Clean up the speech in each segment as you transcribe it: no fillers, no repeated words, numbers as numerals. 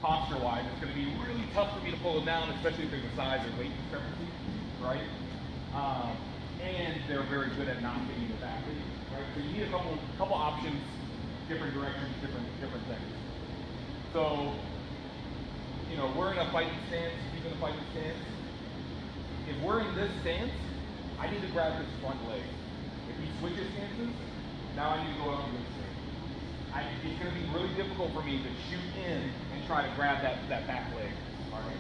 posture-wise, it's going to be really tough for me to pull them down, especially if there's a size or weight discrepancy, right? Um, and they're very good at not getting the back lead, right? So you need a couple options, different directions, different things. So, you know, we're in a fighting stance, he's in a fighting stance. If we're in this stance, I need to grab his front leg. If he switches stances, now I need to go out to this thing. It's going to be really difficult for me to shoot in and try to grab that back leg. All right.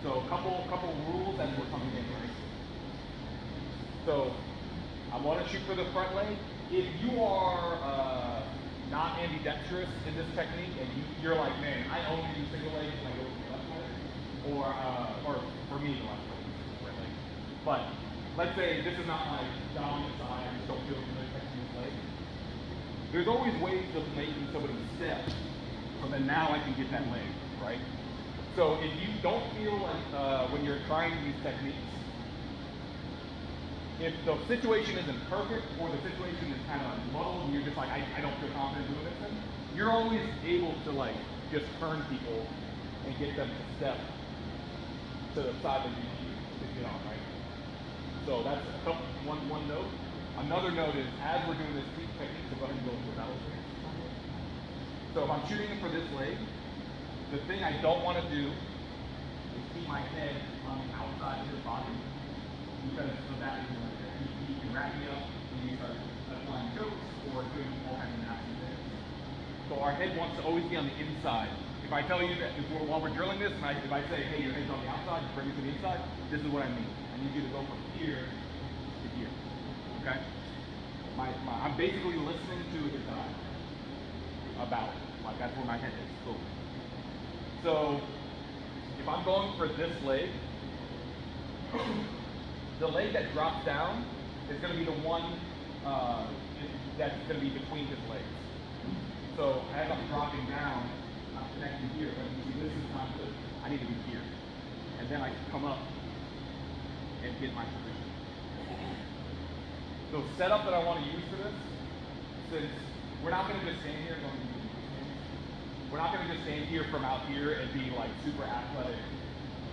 So a couple rules as we're coming in, right? So I want to shoot for the front leg. If you are not ambidextrous in this technique and you're like, man, I only do single leg when I go with the left leg, or for me, the left leg, right leg. But let's say this is not my dominant side, I just don't feel really catching this leg. There's always ways of making somebody step, so then now I can get that leg, right? So if you don't feel like when you're trying these techniques, if the situation isn't perfect or the situation is kind of muddled and you're just like, I don't feel confident doing this thing, you're always able to like just turn people and get them to step to the side that you need to get on, right? So that's one note. Another note is, as we're doing this technique, so go ahead and go into a battle stance. So if I'm shooting for this leg, the thing I don't want to do is keep my head on the outside of his body, because of that reason right there. He can wrap me up and he start applying chokes or doing all kinds of nasty things. So our head wants to always be on the inside. If I tell you that while we're drilling this, and if I say, hey, your head's on the outside, bring it to the inside, this is what I mean. I need you to go from here to here. Okay? I'm basically listening to his eye about it. Like that's where my head is. Cool. So if I'm going for this leg, the leg that drops down is going to be the one that's going to be between his legs. So as I'm dropping down, I'm connecting here. But you see, this is not good. I need to be here. And then I can come up and get my position. The setup that I want to use for this, since we're not going to just stand here, we're not going to just stand here from out here and be like super athletic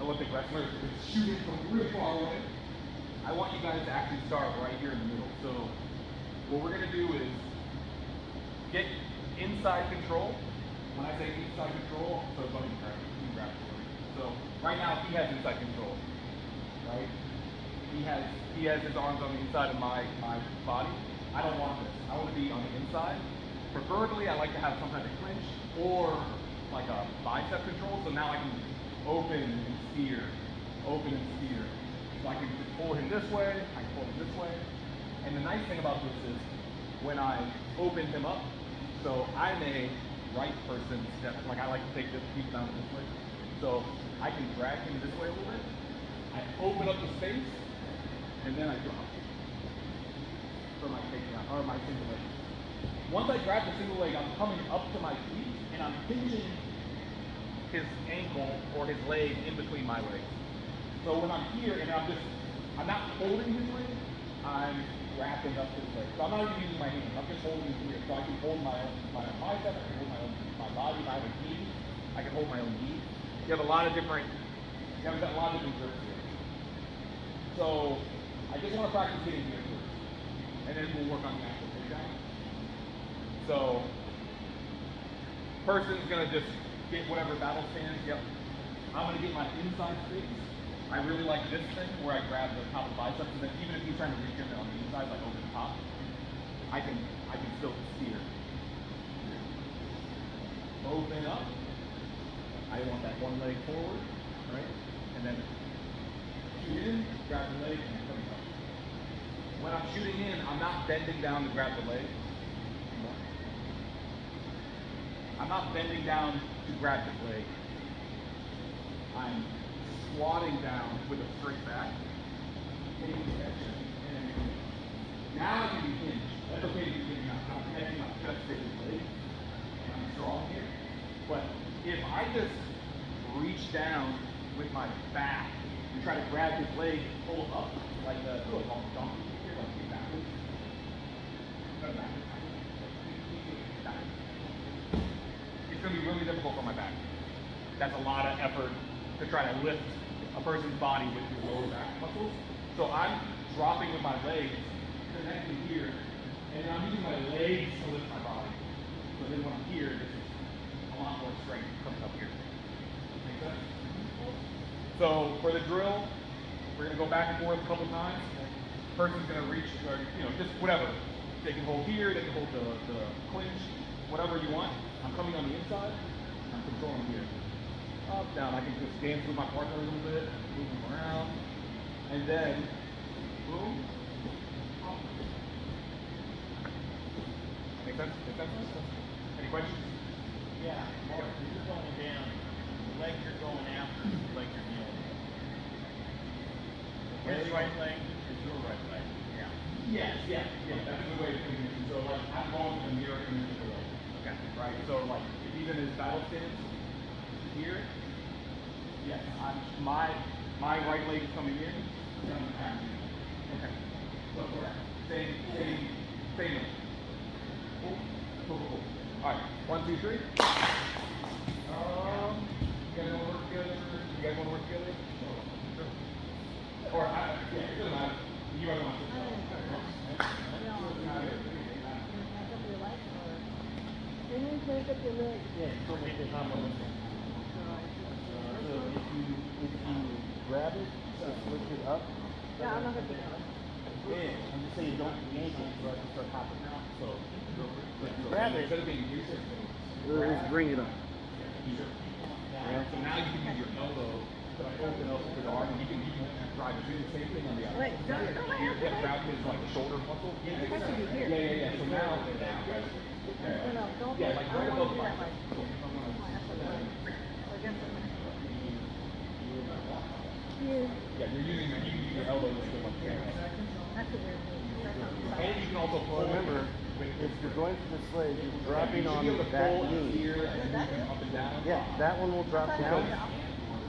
Olympic wrestlers shooting from really far away. I want you guys to actually start right here in the middle. So what we're going to do is get inside control. When I say inside control, so go ahead and grab it. So right now he has inside control, right? He has his arms on the inside of my body. I don't want this. I want to be on the inside. Preferably, I like to have some kind of clinch or like a bicep control. So now I can open and steer, open and steer. So I can just pull him this way, I can pull him this way. And the nice thing about this is when I open him up, so I'm a right person step, like I like to take this piece down this way. So I can drag him this way a little bit. I open up the space, and then I drop for my takedown, or my single leg. Once I grab the single leg, I'm coming up to my feet, and I'm pinching his ankle or his leg in between my legs. So when I'm here, and I'm not holding his leg, I'm wrapping up his leg. So I'm not even using my hand, I'm just holding his here. So I can hold my bicep, I can hold my body, if I have a knee, I can hold my own knee. You have a lot of different grips here. So I just want to practice getting here first, and then we'll work on the actual takedown. So, person's gonna just get whatever battle stance. Yep. I'm gonna get my inside space. I really like this thing where I grab the top of the biceps, and then even if he's trying to reach in on the inside, like over the top, I can still steer. Open up. I want that one leg forward, right? And then shoot in, grab the leg, and come up. When I'm shooting in, I'm not bending down to grab the leg. I'm not bending down to grab the leg. I'm squatting down with a straight back, taking extension, and now I can be hinged. That's okay to be hinged. I'm connecting my chest to his leg, and I'm strong here. But if I just reach down with my back and try to grab his leg and pull up, like a donkey here, like be backwards. It's going to be really difficult for my back. that's a lot of effort to try to lift a person's body with your lower back muscles. So I'm dropping with my legs, connecting here, and I'm using my legs to lift my body. So then when I'm here, this is a lot more strength coming up here. Make sense? So for the drill, we're gonna go back and forth a couple times. Person's gonna reach, or just whatever. They can hold here, they can hold the clinch, whatever you want. I'm coming on the inside, I'm controlling here. Up, down, I can just dance with my partner a little bit, move them around, and then, boom. Make sense? Make sense? Any questions? Yeah, Mark, you're going down, the leg you're going after is the leg you're dealing with. His right leg is your right leg. Yeah. Yes, that's a good way of thinking it. So like, I'm going to the mirror image of the leg. Okay. Right? So like, if he's in his battle stance, here, yes, my right leg is coming in. Okay. So same. Cool. All right, 1, 2, 3. You guys want to work together? Or yeah, it doesn't matter. You guys want to. Lift up your leg. Yeah, so make the combo. So if you grab it, just lift it up. Yeah, I'm not gonna do that. Yeah, I'm just saying don't yank it so I can start hopping now. So grab it. Instead of being here, Just bring it up. yeah. So now you can use your elbow to open up his arm, and you can drive it. Do the same thing on the other. Wait, don't Yeah, grab his like shoulder muscle. It has to be here. Yeah. So now. No, don't. Yeah, like right I don't above want the to do that like. Here. Yeah, you're using your elbow to go like that. That's a weird thing. And you can also pull. Remember, if you're going for the leg, you're dropping on You should be able to that pull knee. here and then up and down. Yeah, that one will drop down.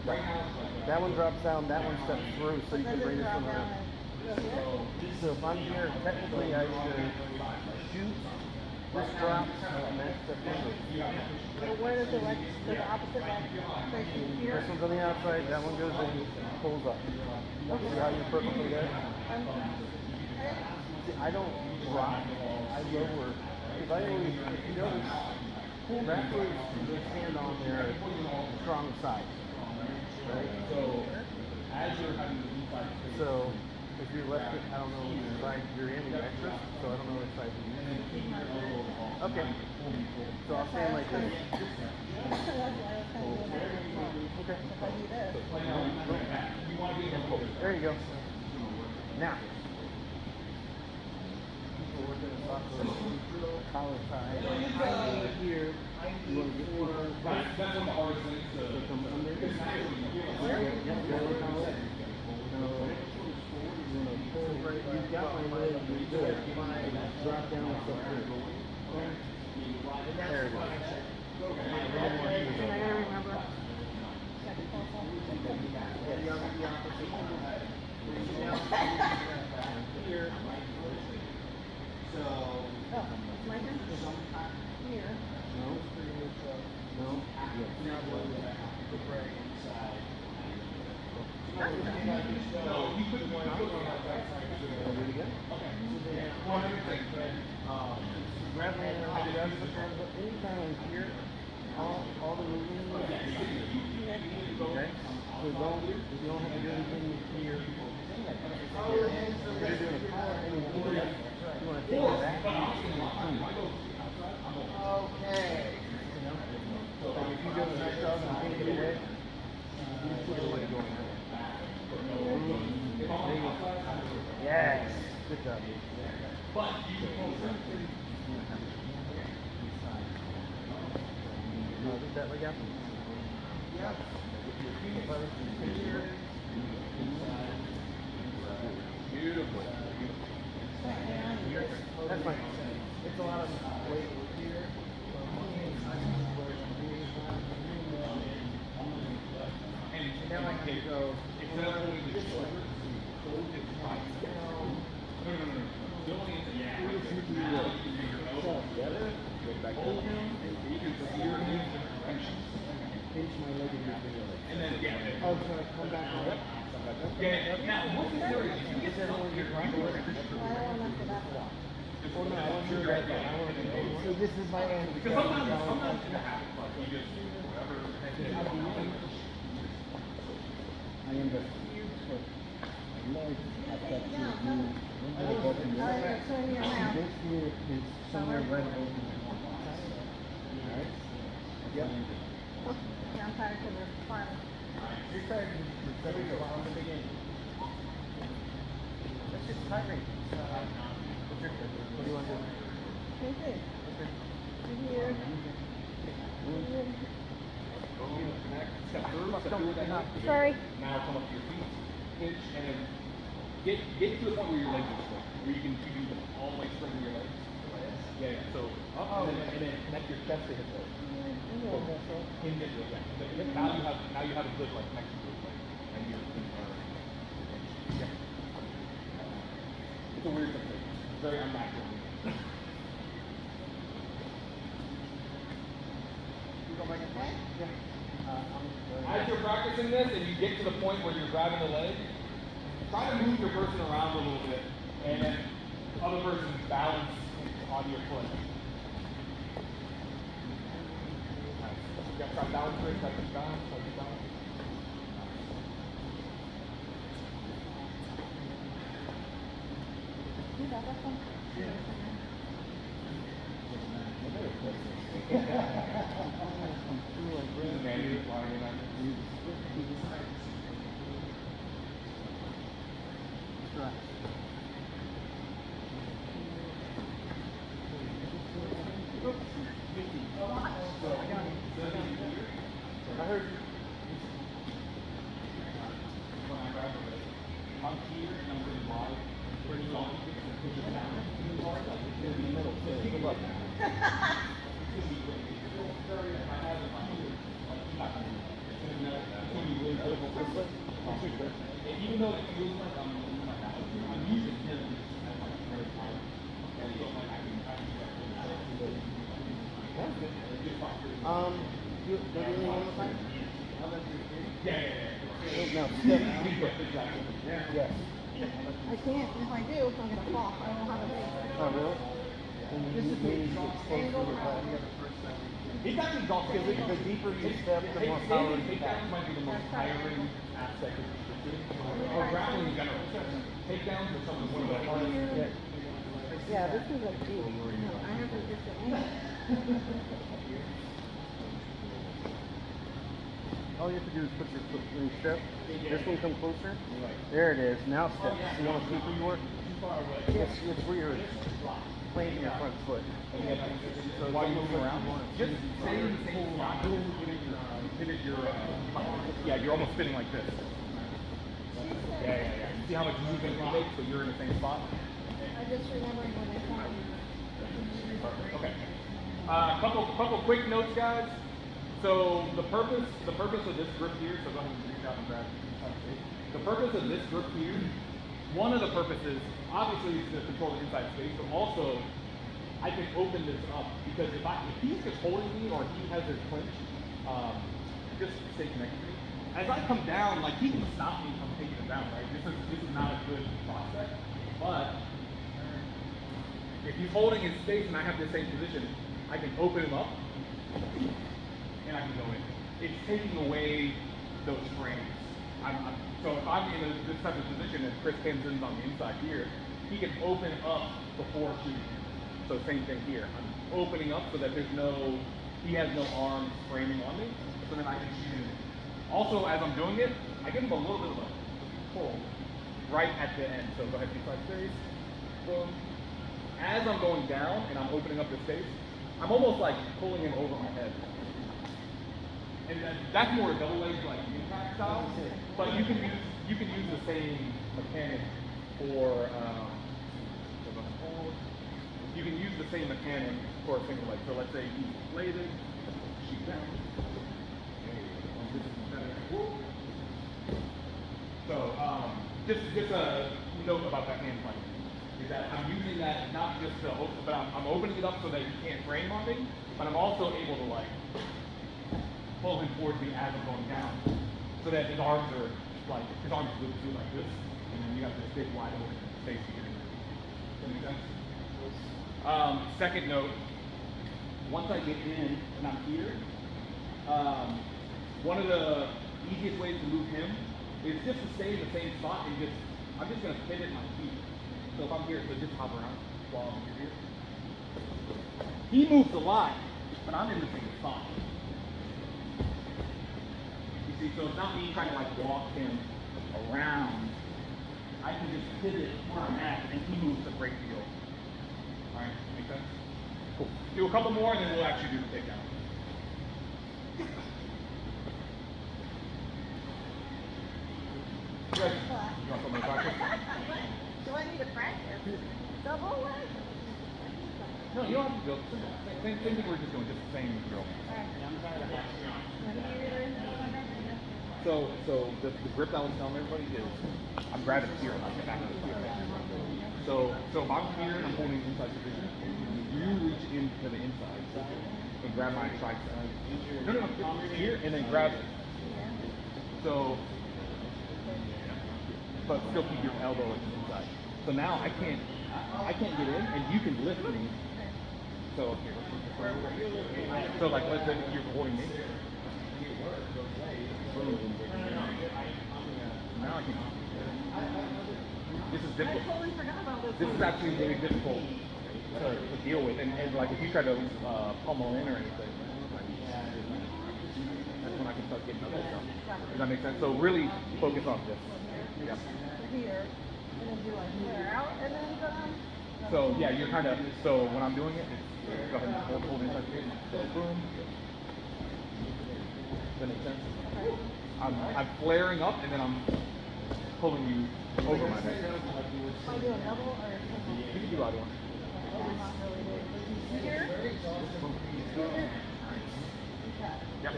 Right now, it's like That one drops down, that one steps through, so you can bring this Drop one down around. and go here. So if I'm here, technically I should shoot, this drops, and then step in. So where does the leg, does the opposite leg face you here? This one's on the outside, that one goes in, pulls up. See how you're perfectly there? See, I don't drop, I lower, because I always, if you notice, backwards, the hand on there, strong side. Right? so as you're having the inside. So if you're left, I don't know which side you're in the extra, so I don't know which side you're in. Okay. So I'll stand like this. That's why I was kind of doing that. Okay. If I do this. You want to get them close. There you go. Now. People were going to talk about collar tie. Here, you want to get more. That's one of the hardest things to Come under. because naturally you feel Yeah, very collar. You've got my leg, you're good. Drop down and stuff here. There it is. And I gotta remember. Second Here. So. Oh, it's my turn? Here. No. No. Yes. No, you couldn't want to put on that backside. Do it again. One other thing. Grab my anytime I'm here, all the movement. Okay? So don't, if you don't have to do anything here. If you're doing a collar, here, you want to take it back. Okay. So if you do a nice job and take it away, you just put it away going on. Yes. Good job. But you can hold it. Did that leg out? Yeah. Beautiful. That's fine. It's a lot of weight here. And now I can go, instead of holding the shoulder, hold it right. No. Don't need to, yeah. Now you can do your elbow together, go back down. You can steer into the tension. pinch my leg and move your leg. And then, yeah. Oh, so I come back on it. Yeah, now, what's the theory? You get Whichever one you're I don't want to mess with that one. Oh no, I want to do right there. I want to do. So this is my end. Because sometimes you have like you just whatever. I am the foot. My leg affects your knee. It's in your mouth. This here is somewhere right over the Alright? Yep. Yeah, I'm tired because we're farming. You're tired. There we go. On the beginning. That's just tiring. What do you want to do? Same thing. Here. Here. Step through with that knot. Sorry. Now come up to your feet, pinch, and then get to the point where your legs are straight, where you can all the way straighten your legs. Yeah, yeah. So up and then connect your chest to hip bone. Hinge it, yeah. Now you have a good like connection to it, and your feet are. Yeah. It's a weird sensation. It's very unnatural. You go back and forth? Yeah. As you're practicing this and you get to the point where you're grabbing the leg, try to move your person around a little bit, and then the other person's balance on your foot. Nice. You got to try down twist, like this down, like this down. You got that one? I heard you. When I grab the leg, I'm here and I'm going to body pretty long and push it down. Like it's in the middle. So pick it up. It's going to be great. If I have it in my hand, like it's not going to be. It's going to be really difficult. And even though it feels like I'm moving my house, I'm using him as like very tight. And so like I can do that. That's good. Just fine. You really one more time? Yeah. No, Yeah. exactly. Yes. I can't. If I do, I'm going to fall. I don't have a base. Oh, really? Then you maybe get closer to the ball. It's actually golf skills. The deeper you step, the more power you Takedowns have. might be the most tiring aspect of jiu-jitsu. Or grappling in general. Takedowns are some of the hardest. Yeah, this is a deep. No, I have to just All you have to do is put your foot when you step. This one come closer. There it is. Now step. So you want to see who you are? It's where you're planting your front foot. So while you move around, just stay in the same spot. Pivot your, yeah, you're almost spinning like this. Yeah. You see how much movement you make, so you're in the same spot? I just remembered when I saw you. Okay. Couple quick notes, guys. So the purpose of this grip here, so go ahead and reach out and grab space. The purpose of this grip here, one of the purposes, obviously, is to control the inside space, but also I can open this up because if he's just holding me or he has his clinch, just stay connected to me. As I come down, like he can stop me from taking it down, right? This is not a good prospect, but if he's holding his space and I have the same position, I can open him up and I can go in. It's taking away those frames. So if I'm in this type of position and Chris Hansen's on the inside here, he can open up before shooting. So same thing here. I'm opening up so that he has no arms framing on me, so then I can shoot him. Also, as I'm doing it, I give him a little bit of a pull right at the end. So go ahead, inside space, boom. As I'm going down and I'm opening up the space, I'm almost like pulling him over my head. And that's more a double leg like impact style, but you can use the same mechanic for you can use the same mechanic for a single leg. So let's say he's bladed, shoot down. So just a note about that hand plank is that I'm using that not just to open, but I'm opening it up so that you can't frame on me, but I'm also able to like pull him towards me as I'm going down. So that his arms are loop through like this, and then you got this big wide open space here. Does that make sense? Second note, once I get in and I'm here, one of the easiest ways to move him is just to stay in the same spot and I'm just gonna pivot my feet. So if I'm here, so just hop around while I'm here. He moves a lot, but I'm in the same spot. You see, so it's not me trying to like walk him around. I can just pivot where I'm at, and he moves a great deal. All right, make sense? Cool. Do a couple more, and then we'll actually do the takedown. You guys, you want something to practice? Do I need to practice? Double leg? No, you don't have to go. Same thing we're just doing, just the same drill. So the grip that I was telling everybody is, I'm grabbing here, like the back of the here. So if I'm here and I'm holding inside position, you reach into the inside and grab my tricep. No, here and then grab it. So, but still keep your elbow inside. So now I can't get in, and you can lift me. So here, so like let's say you're holding me. Now I can. This is difficult. I totally forgot about this. This is actually really difficult to deal with, and like if you try to pummel in or anything, that's when I can start getting other stuff. Does that make sense? So really focus on this. Yep. Here, and then do like flare out, and then go down. So yeah, you're kind of, so when I'm doing it, it's, go ahead and hold inside here. So boom. Does that make sense? I'm flaring up and then I'm pulling you over my head. Am I doing double or single? You can do either one. I'm not really doing here. Yep.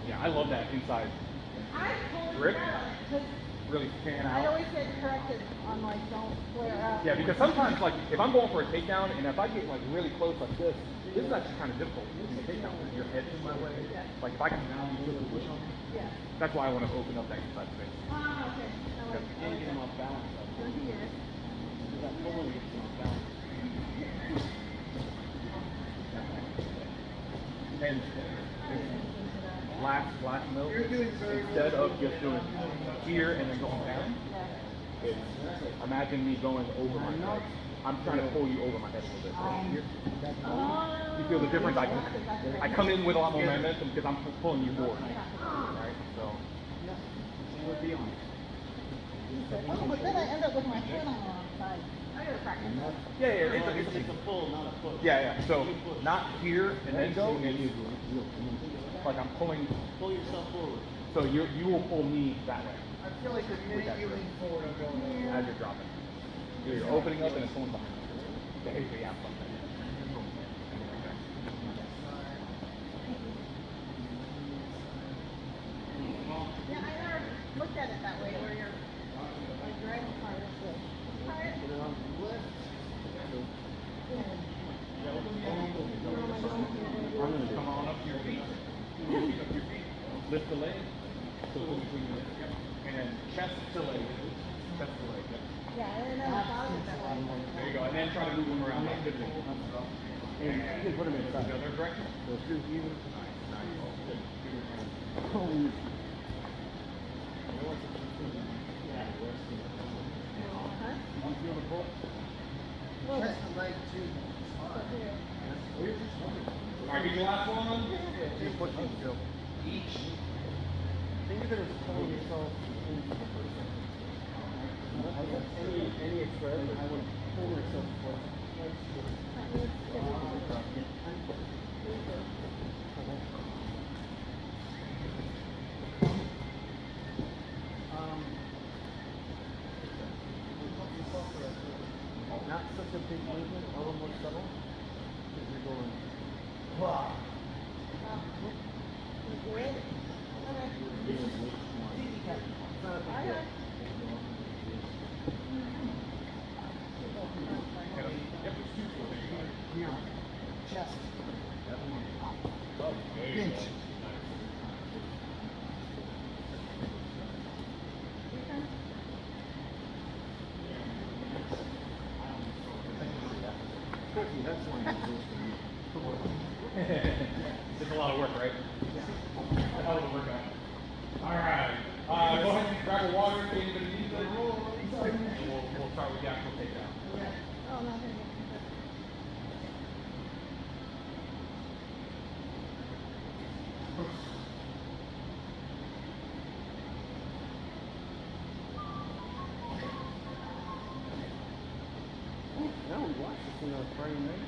Yeah, I love that inside I totally grip. forgot, 'cause Really fan I out. always get corrected on like don't flare out. Yeah, because sometimes like if I'm going for a takedown and if I get like really close like this is actually kind of difficult in a takedown because your head's in my way. Like if I can Yeah. that's why I want to open up that inside space. Ah, okay. I like And get him off balance. We're here. Because that pulling gets him off balance. And last note, instead of just doing here and then going down, it's imagine me going over my head. I'm trying to pull you over my head a little bit. So here, Oh. you feel the difference? I come in with a lot more momentum because I'm pulling you forward. Right? So We're beyond. Oh, but then I end up with my foot on the wrong side. I gotta practice. yeah, it's It's a pull, not a push. yeah. So not here and then go. Like I'm pulling. Pull yourself forward. So you will pull me that way I feel like the minute you lean forward, I'm going as you're dropping. So you're opening up and it's pulling behind you. Okay, so yeah, something. Yeah, I never looked at it that way, where you're like dragging part of this. Alright. Put it on the left. I'm gonna come on up to your feet. Feet up to your feet. Lift the leg. So pull between your legs. Yep. And then chest to leg. Chest to leg. Yep. Yeah, I never thought of it that way. There you go. And then try to move them around. Like this. And you can put them inside. The other direction. So through here. Nice. Pulling. Huh? You feel the pull? Well, Press the leg too. here. Alright, get your last one. Keep pushing still. Think of it as pulling yourself into the person. Any expression, I would pull yourself close. That means Not such a big movement, a little more subtle. Because you're going, wow. you good? Okay. It's not a big deal. Okay. Chest. Pinch. It's a lot of work, right? A hell of a workout. Alright. Go ahead and grab a water if anybody needs it. And we'll start with the actual takedown. Oh, no, here you go. No, we watched this in the Friday night.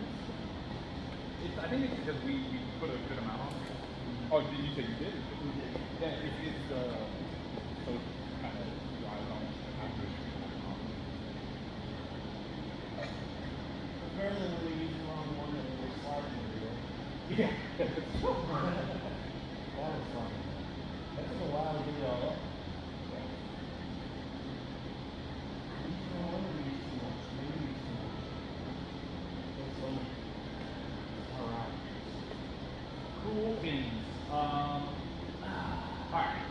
I think it's because we put a good amount on. Oh, did you say you did? We did. Yeah, it's so kind of dries on. Apparently when we use the wrong one, it was sliding the wheel. Yeah. That was fun. That took a while to get it all up. No wonder we used too much. Maybe we used too much. That's funny. Alright. Cool beans. Alright.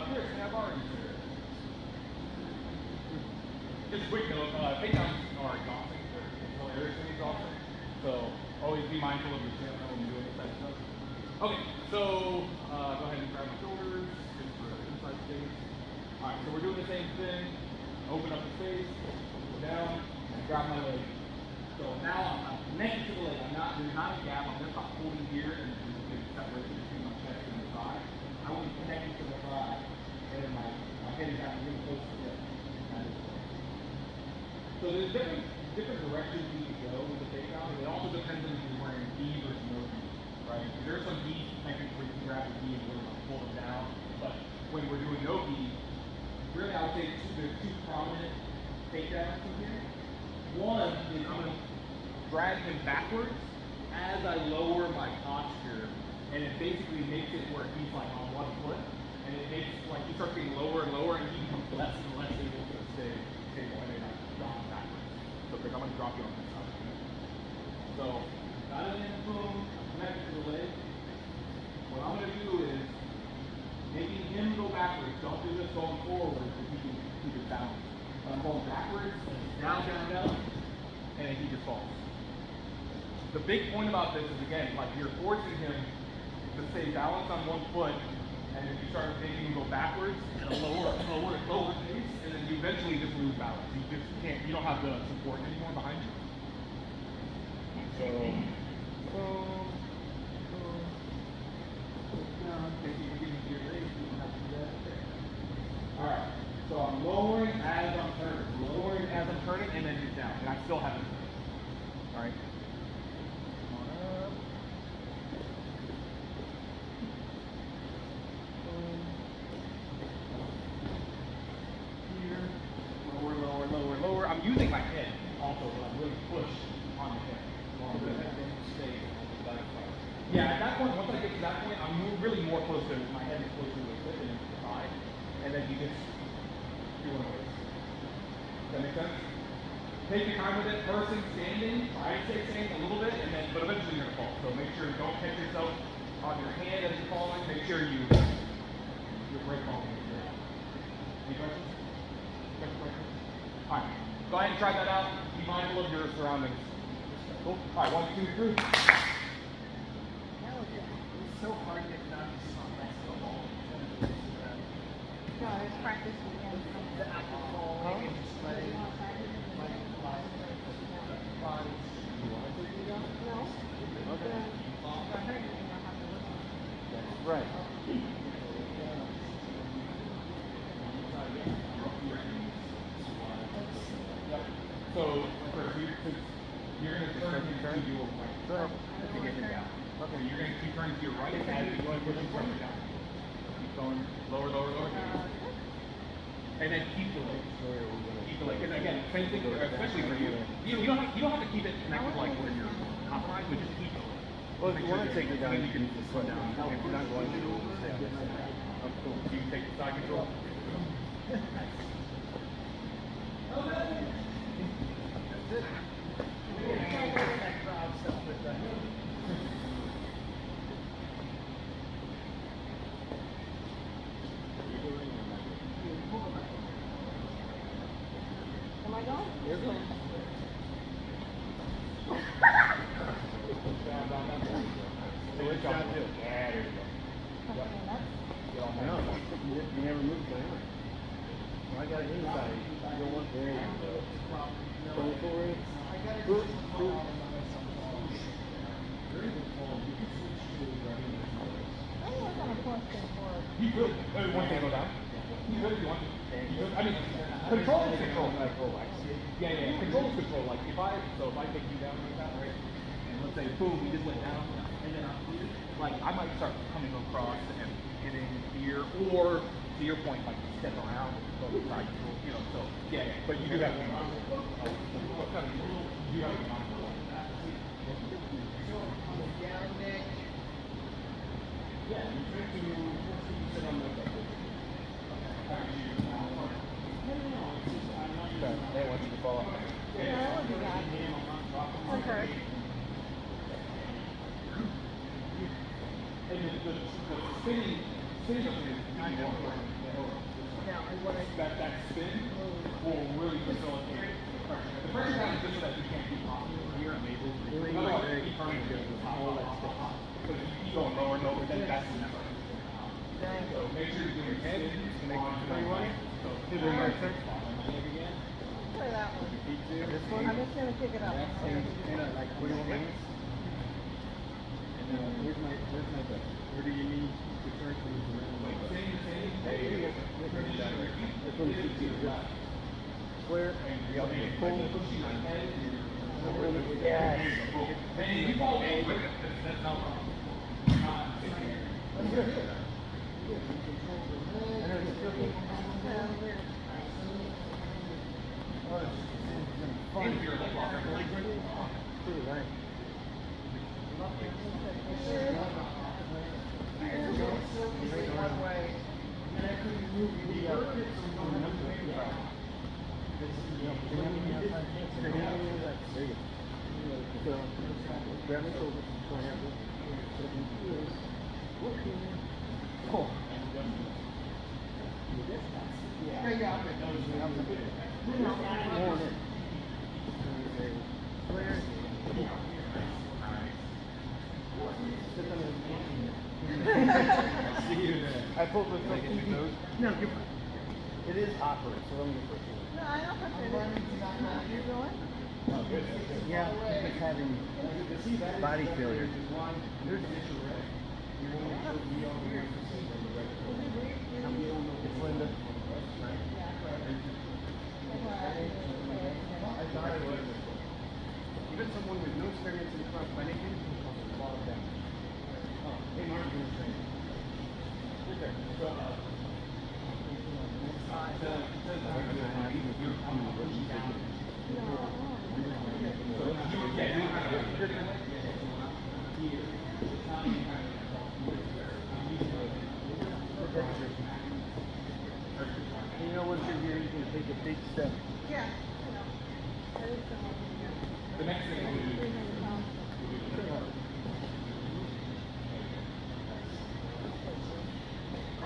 Chris, have our answer. Just a quick note, takedowns are exhausting. They're hilariously exhausting. So always be mindful of your stamina when you're doing this type of stuff. Okay, so go ahead and grab my shoulders, just for inside space. Alright, so we're doing the same thing. Open up the space, go down, and grab my leg. So now I'm connected to the leg. There's not a gap. I'm just not holding here and there's a big separation between my chest and the thigh. I want to connect to the thigh, and my head is actually really close to it. So there's different directions you can go with the takedown. It also depends on if you're wearing gi versus no gi, right? There are some gi techniques where you can grab the gi and really pull them down, but when we're doing no gi, really I would say there's two prominent takedowns in here. One is I'm going to drag him backwards as I lower my posture, and it basically makes it where he's like on one foot, and it makes like he starts getting lower and lower, and he becomes less and less able to stay stable, and then I drop him backwards. So Chris, I'm going to drop you on this side. So, got it in, boom, connected to the leg. What I'm going to do is making him go backwards. Don't do this going forward because he can keep it balanced. I'm going backwards, down, down, down, and then he just falls. The big point about this is, again, like you're forcing him to stay balanced on one foot, and if you start making him go backwards at a lower pace, and then you eventually just lose balance. You just can't, you don't have the support anymore behind you. So, alright, so I'm lowering as I'm turning, and then he's down, and I still haven't turned. Alright? Here, lower. I'm using my head also, but I'm really push on the head. Yeah, at that point, once I get to that point, I'm really more close to my head is closer to the hip and the thigh, and then you just do one of those. Does that make sense? Take your time with it. Person standing, try to stay standing a little bit, and then, but eventually you're gonna fall. So make sure you don't catch yourself on your hand as you're falling. Make sure you break falling. Any questions? All right, go ahead and try that out. Be mindful of your surroundings. Cool. All right, 1, 2, 3. It's so hard to get down to something that's so long. No, it's practice again. The active fall, and just letting No. Okay. I heard you don't have to listen. Right. So, first, you're going to turn to your right. Go ahead. To get him down. Okay, you're going to keep turning to your right as you're going to push him further down. Keep going lower. And then keep the leg. Keep the leg. Because again, same thing, especially for you. You don't have to keep it connected like where you're compromised, but just keep the leg. Well, if you want to take it down, Then you can just slow down. If you're not going to, stay on this side. Oh, cool. So you can take the side control. Am I going? You're going. No, you never moved my arm. Well, I got it inside. You don't want there. So forward. Good. Good. I was on a question for. You could. One thing go down. You could if you want to. You could. I mean, control is control. Yeah. Control is control. Like if I take you down like that, right? And let's say boom, we just went down, and then I'm here. Like I might start coming across and hitting here, or to your point, like step around, go to the side, you know. So yeah. But you do have to be mindful. You have to be mindful. Yeah, you try to sit on the. They want you to fall off. Yeah, that would be bad. Okay. And the spinning of it is kind of important. Yeah, and what I. That spin will really facilitate the pressure. The pressure down is just so that you can't keep popping here and maybe. Otherwise, you turn into all that stuff. Because if you keep going lower and lower, then that's the number. So make sure you're doing head on the right. So hit the right turn. Try that one. This one? I'm just gonna pick it up. Like 21 minutes. And then where's my bed? Where do you need to turn to move around? There you go. This one is 60 degrees. Square. Pull. Yes. And you fall over with it. That's no problem. That's good. I know it's tricky. Yeah, weird. Oh, it's fun. Pretty right. There you go. So, grab my shoulders. So I have this. Cool. More in. I pulled the No, you're fine. It is awkward, so let me get first. No, I don't think it is. You're going? Yeah, I'm just having body failure. It's Linda. Even someone with no experience in cross fighting can fall down. Oh, hey, Mark, you're training. You know, once you're here, you can take a big step. Yeah. I know. I didn't come over here. The next thing we'll do. 300 pounds.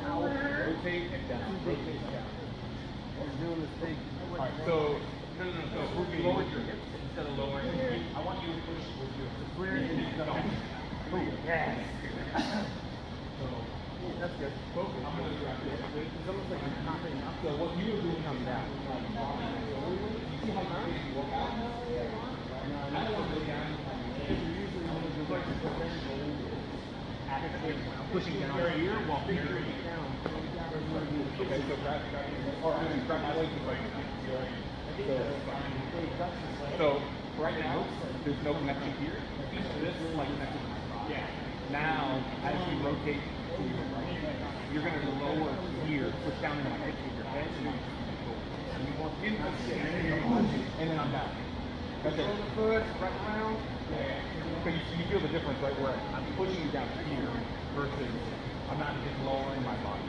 Rotate and down. Rotate and down. You're doing this big. Alright, so no. Lower your hips instead of lowering your feet. I want you to push with your Where is it? Oh, yes. That's good. focus. I'm gonna grab this. It's almost like you're popping up. So what you were doing come down. You see how you work out? I don't want to go down. Pushing down here while figuring it down. Okay, so grab my legs and so right now, there's no connection here. This is like connected to my spine. Yeah. Now, as you rotate to your right, you're going to lower here, push down into my hips with your head, and you want and then I'm down. That's it. The foot, right around. Yeah. So you feel the difference, right? Where I'm pushing you down here versus I'm not just lowering my body.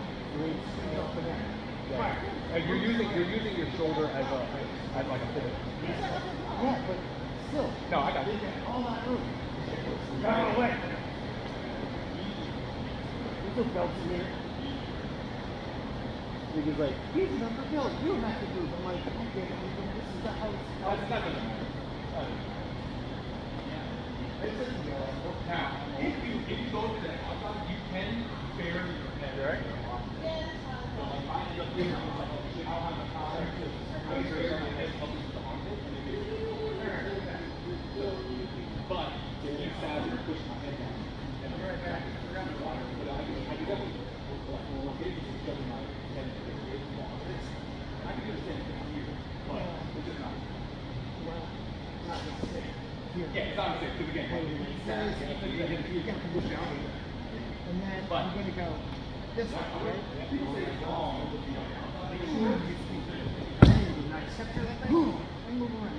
Yeah. And you're using your shoulder as like a pivot. Yeah, but still. No, I got it. All that room. Out of the way. There's no belts in here. Because like, he's number belt. You don't have to do it. I'm like, okay, this is the house. That's not gonna matter. Now, if you go to that outside, you can bury your head. Right? I'll have the time to raise my head, help you with the armpit, and if but if you stab or push my head down, and I'm right back, but I can definitely, well, maybe just shove my head into the grave wall. I can do the same thing here, but it's just not. Well, not necessarily. Here. Yeah, it's not safe, because again, when you stab, you can push down with it. And then But- I'm gonna go this way, right? People say it's wrong. Scepter that thing. And move around.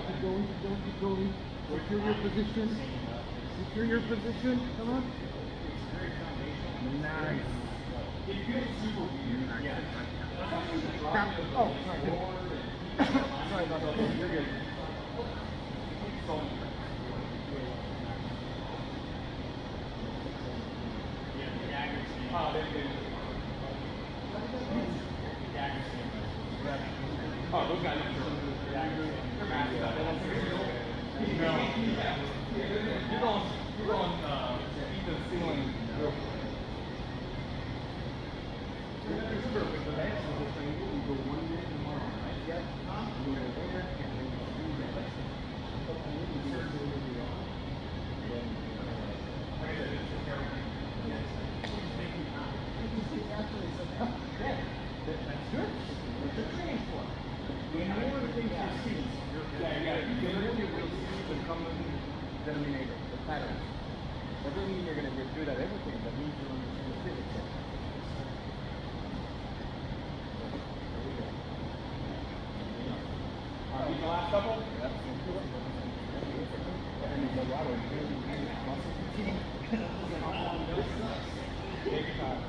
Keep going, keep going, keep going. Secure your position. Secure your position. Come on. Nice. It feels super weird. Yeah. Stop. Oh, sorry. Sorry about that. You're good. So, oh, those guys are sure. They're massive. No. You're going, eat the ceiling real quick. Denominator, the pattern. That doesn't mean you're going to get good at everything. That means you understand the physics of it. There we go. Alright, the last couple? And the water is really, really muscle fatigue. Take your time.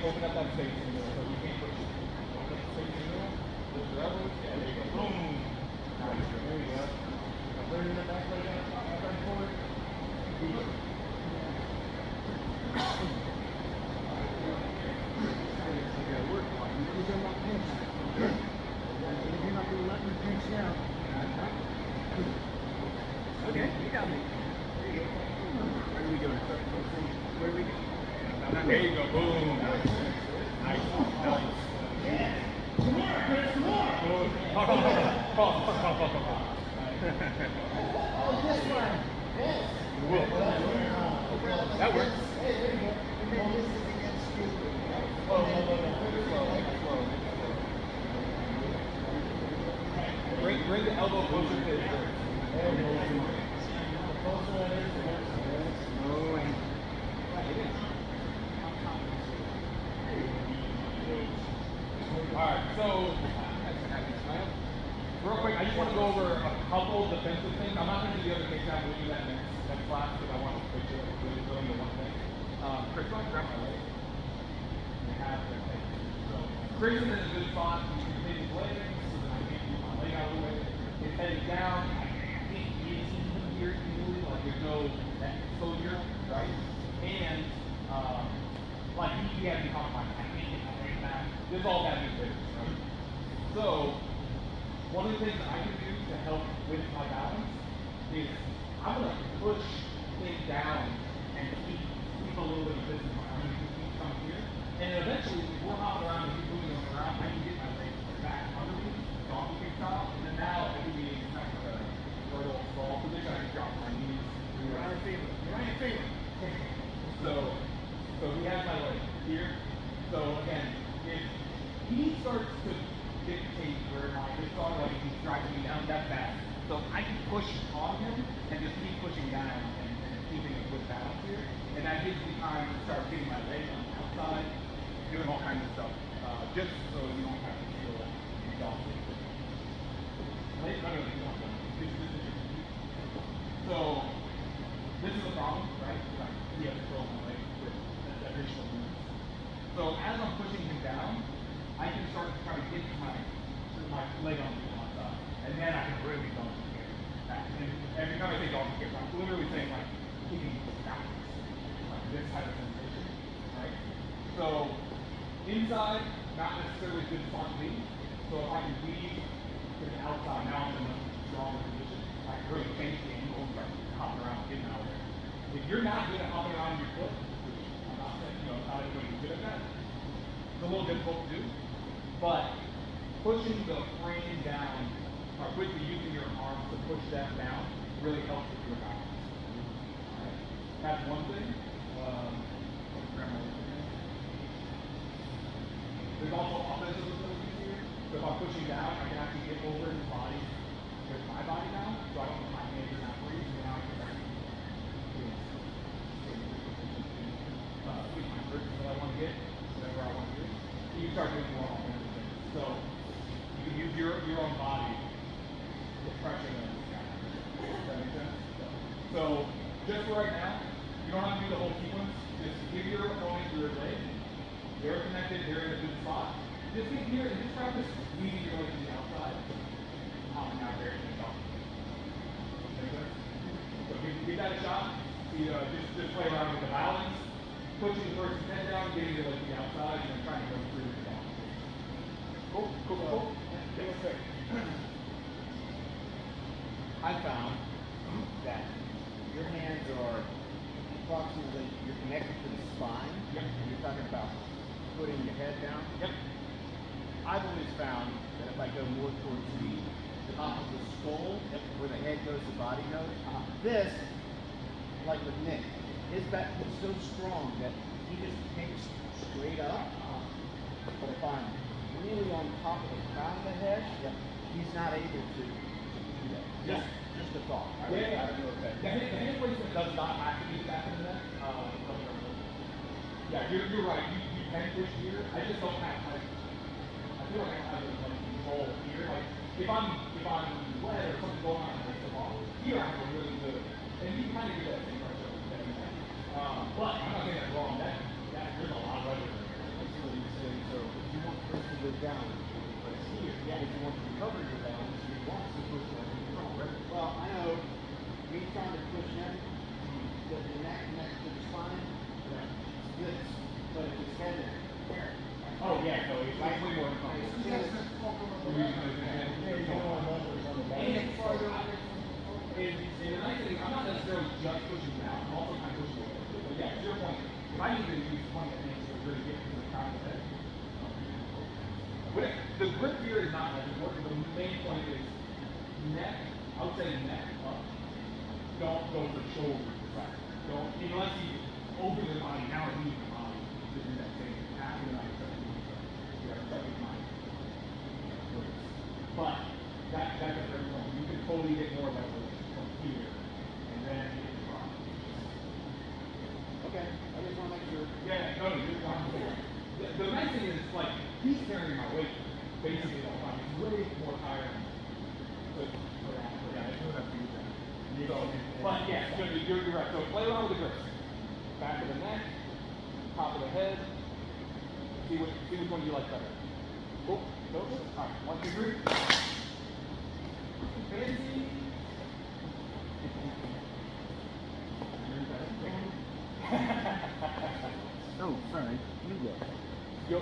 Open up that space in the middle, so you can't push it. Open up the space in the middle, lift your elbows, yeah, there you go, boom. Nice, there you go. Now turn in the back leg out, turn forward. Okay, you got me. There you go. Where are we going? Where are we going? There you go, boom. Nice, nice. Some more, Chris, some more. Oh, this one. Yes. That works. Hey, there you go. And then this is against you. Bring the elbow closer to his ribs. Alright, so real quick, I just want to go over a couple defensive things. I'm not going to do the other takedown, we'll do that next class because I want to switch it really go into one thing. Chris, go ahead and grab my leg. You have the thing. So Chris is in a good spot. You can take his legs so that I can't move my leg out of the way. His head is down. I can't get him here easily, like there's no neck exposure, right? And like he has me talking like I can't get my leg back. This is all bad news there, right? So one of the things that I can do to help with my balance is I'm gonna push things down and keep a little bit of distance. I'm gonna keep coming here, and then eventually if we're hopping around and keep moving around, I can get my legs back under me, donkey kick style, and then now I can be in kind of a vertical sprawl position. I can drop my knees. You're on your favor. You're on your favor. So he has my leg here. So again, if he starts to dictate where my hips are, like he's driving me down that fast. So I can push on him and just keep pushing down and keeping a good balance here. And that gives me time to start getting my leg on the outside, doing all kinds of stuff, just so you don't have to feel exhausted. So this is a problem, right? Like, he has to throw my leg with additional movements. So as I'm pushing him down, I can start to try to get my leg on the outside, and then I can really go back. And every time I say donkey kick, I'm literally saying like kicking backwards, like this type of sensation, right? So inside, not necessarily a good spot to be. So if I can weave to the outside, now I'm in a stronger position. I can really change the angle. getting out there. If you're not good at hopping around your foot, which I'm not saying, not everybody's good at that, it's a little difficult to do. But pushing the frame down, or quickly using your arms to push that down, really helps with your balance. Alright? That's one thing. There's also offensive abilities here. So if I'm pushing down, I can actually get over his body with my body now, so I don't put my hands in that freeze, and now I can actually get my grip that I want to get, whatever I want to do. You can start doing more offensive things. So you can use your own body to pressure them. Does that make sense? So just for right now, you don't have to do the whole sequence. Just give your opponent your leg. They're connected, they're in a good spot. Just get here and just practice leading your leg to the outside. Hopping out there and top. So give that a shot. Just play around with the balance. Pushing the person's head down, getting your leg to the outside, and then trying to go through the balance. Cool. I found that your hands are approximately, you're connected to the spine. Yep. And you're talking about putting your head down. Yep. I've always found that if I go more towards the top of the skull, where the head goes, the body goes, this, like with Nick, his back is so strong that he just takes straight up. But if I'm really on top of the crown of the head, he's not able to do that. Just a thought. Yeah. The hand placement does not have to be the back of the neck. Yeah, you're right. You can push here. I just don't have I feel like I don't have like control here. Like if I'm wet or something going on with the ball, here I have a really good, and you can kind of get that same pressure. But I'm not saying that's wrong. There's a lot of pressure. That's what he's saying. So if you want first to go down, but it's here. Yeah. If you want to recover your balance, you want to push that. Well, I know me trying to push in, the neck next to the spine, splits, but if it's head there. Oh yeah, so it's way more uncomfortable. And the nice thing is I'm not necessarily just pushing down, I'm also kind of pushing away. But yeah, to your point, if I need to use one of the things to really get to the crown of the head. But the grip here is not as important. The main point is neck, I would say neck up. Don't go for shoulders. Don't, unless you open your body, now it's moving your body to do that same half of the night. But that's a great point. You can totally get more leverage from here, and then you can try. Okay, I just want to make sure. Yeah, no, you're fine. The nice thing is, like, he's carrying my weight basically all the time. It's way more tiring for that. Yeah, I don't have to use that. So, but yeah, so you're right. So play around with the grips. Back of the neck, top of the head. See which one you like better. Cool. Go. All right. 1, 2, 3. Fancy. Oh, sorry. You go. Right? That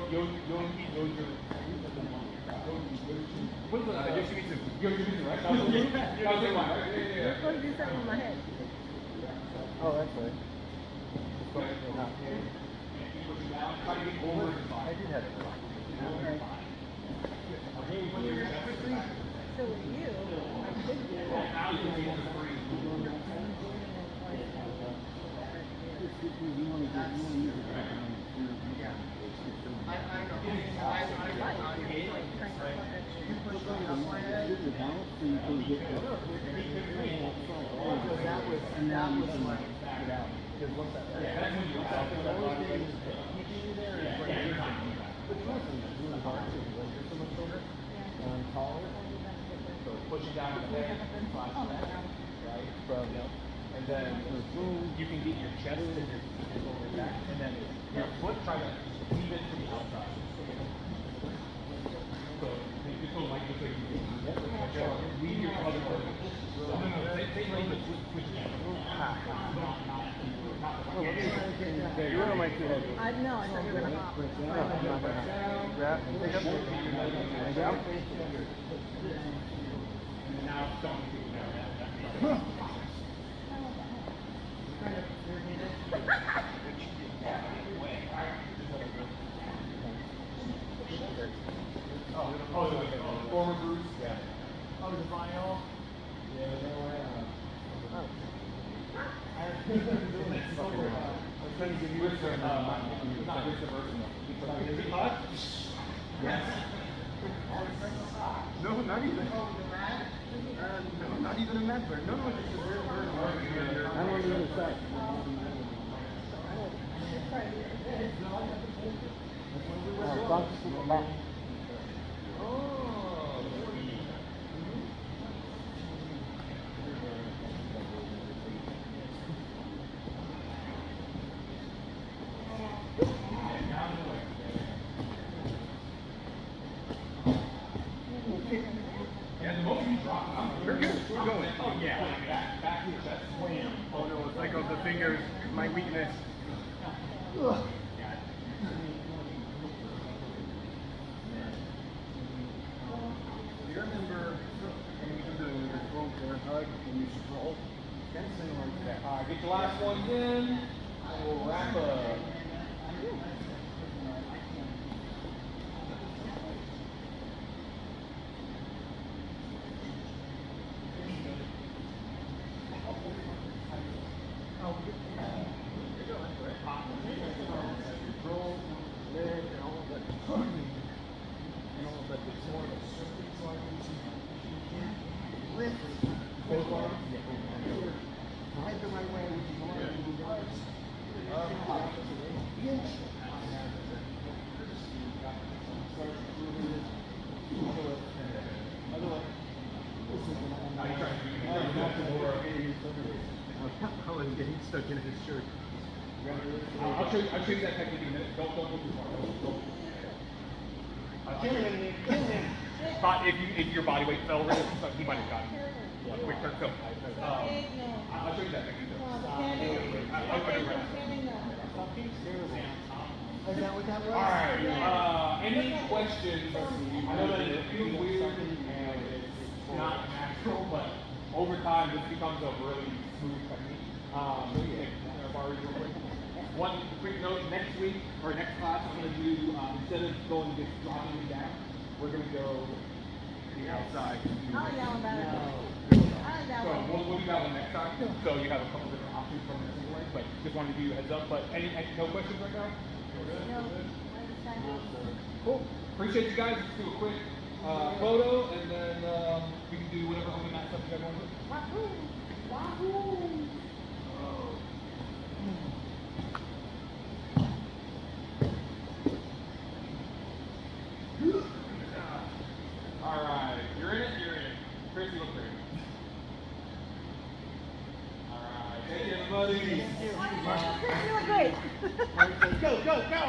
was the one, right? You're supposed to do something with my head. Oh, that's right. Try to get over his body. I did have it. So with you, I could do that. Now you can be able to breathe. So pushing down with the head, right? And then you can get your chest and your lower back, and then your foot, try to leave it to the outside. So you just go like this way. Leave your other foot. No, take the switch down. You're on my two. I know, I thought you were gonna hop. Grab, pick up. Down. And now don't do that. I'm trying to give you a turn. Not just the version. Is it hot? Yes. No, not even. No, not even a mad bird. No, it's just a rare bird. I don't even say. Yeah, the moment you drop, you're good. We're going. Oh yeah, back to your chest. Wham. Oh no, it's like of the fingers, my weakness. Do you remember when we do the full bear hug and you scroll? Kind of similar to that. Alright, get your last ones in, and we'll wrap up. I was getting stuck in his shirt. I'll show you that technique in a minute. Don't go too far. But if your body weight fell right, he might have gotten a quick turn. So, I'll show you that technique. I'll do it right now. Alright, any questions? I know that it feels weird and it's not natural, but over time this becomes a really smooth technique. Bars real quick. One quick note, next week, or next class, I'm going to do, instead of going just dropping it down, we're going to go the outside. I'll yell about it. I'll yell So about it. we'll do that one next time. So you have a couple different options from this anyway, but just wanted to give you a heads up. But any no questions right now? No, I decide. Cool. Appreciate you guys. Let's do a quick photo, and then we can do whatever other mat stuff you guys want to do. Wahoo! Wahoo! All right, you're in it. You're in it. Chris, you look great. All right, thank you, everybody. Chris, you look great. Go, go, go!